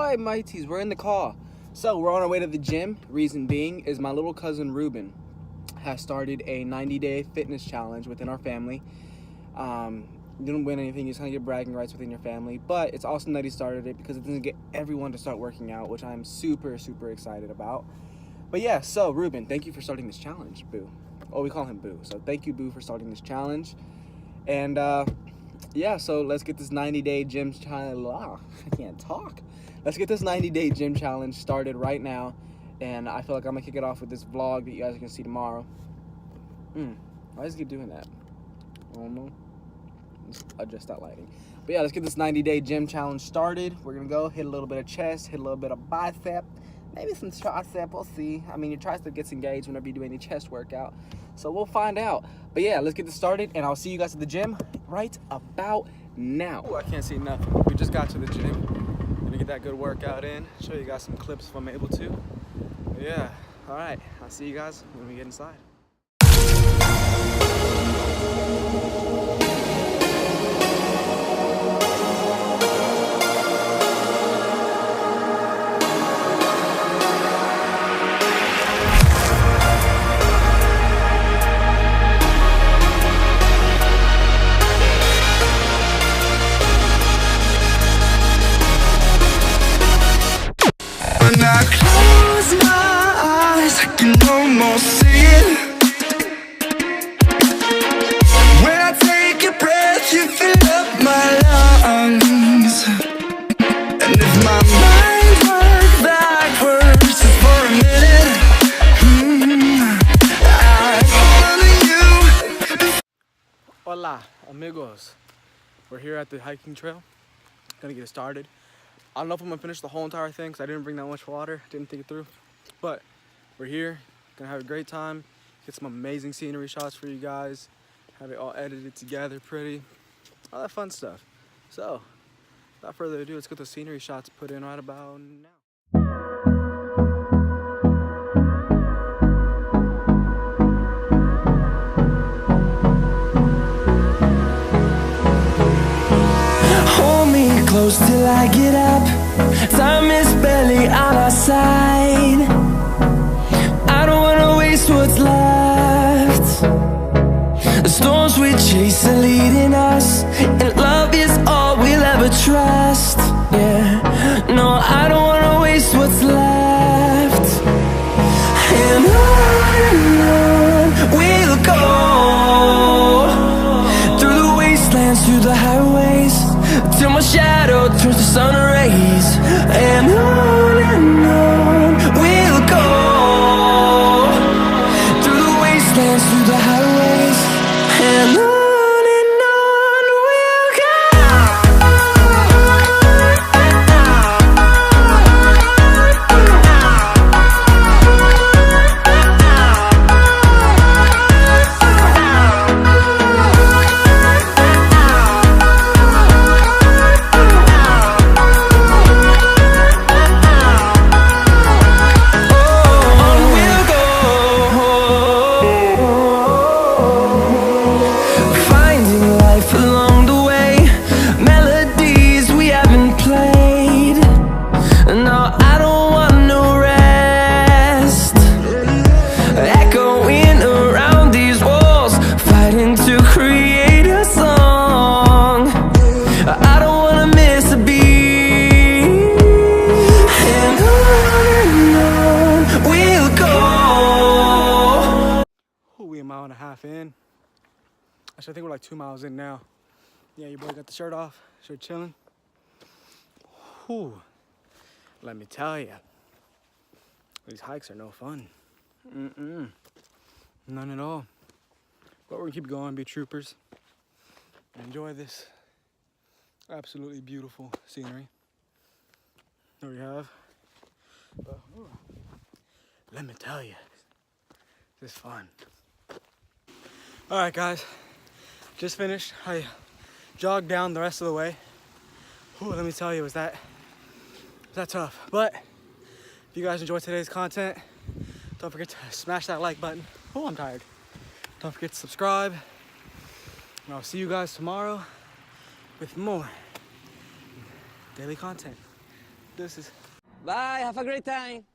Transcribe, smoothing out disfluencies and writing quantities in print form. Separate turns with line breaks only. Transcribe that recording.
right, Mighties, we're in the car. So we're on our way to the gym. Reason being is my little cousin Ruben has started a 90-day fitness challenge within our family. You didn't win anything, you just kind of get bragging rights within your family, but it's awesome that he started it because it doesn't get everyone to start working out, which I'm super excited about. But yeah, so Ruben, thank you for starting this challenge, Boo. Oh, we call him Boo. So thank you, Boo, for starting this challenge. And yeah, so let's get this 90-day gym challenge. I can't talk. Let's get this 90-day gym challenge started right now. And I feel like I'm gonna kick it off with this vlog that you guys are gonna see tomorrow. Why does it keep doing that? I don't know. Let's adjust that lighting. But yeah, let's get this 90-day gym challenge started. We're gonna go hit a little bit of chest, hit a little bit of bicep, maybe some tricep, we'll see. I mean, your tricep gets engaged whenever you do any chest workout, so we'll find out. But yeah, let's get this started, and I'll see you guys at the gym right about now. Ooh, I can't see nothing. We just got to the gym. Gonna get that good workout in, show you guys some clips if I'm able to. But yeah, all right, I'll see you guys when we get inside.
When I close my eyes, I can almost see it. When I take a breath, you fill up my lungs. And if my mind works backwards just for a minute, I follow you.
Hola, amigos. We're here at the hiking trail. Gonna get it started. I don't know if I'm gonna finish the whole entire thing because I didn't bring that much water, didn't think it through. But we're here, gonna have a great time, get some amazing scenery shots for you guys, have it all edited together pretty, all that fun stuff. So, without further ado, let's get the scenery shots put in right about now.
Close till I get up. Time is barely on our side. I don't wanna waste what's left. The storms we chase are leading us, and love is all we'll ever trust. Yeah, no, I don't wanna waste what's left. And on we'll go, through the wastelands, through the highways, till my shadow turns to sun rays. And on we'll go, through the wastelands, through the highways, and on we'll go.
Mile and a half in. Actually, I think we're like 2 miles in now. Yeah, your boy got the shirt off, shirt chilling. Whew. Let me tell you, these hikes are no fun. None at all. But we're gonna keep going, be troopers, and enjoy this absolutely beautiful scenery. There we have. Let me tell you, this is fun. All right, guys, just finished. I jogged down the rest of the way. Ooh, let me tell you, was that tough? But if you guys enjoyed today's content, don't forget to smash that like button. Oh, I'm tired. Don't forget to subscribe, and I'll see you guys tomorrow with more daily content. Deuces.
Bye, have a great time.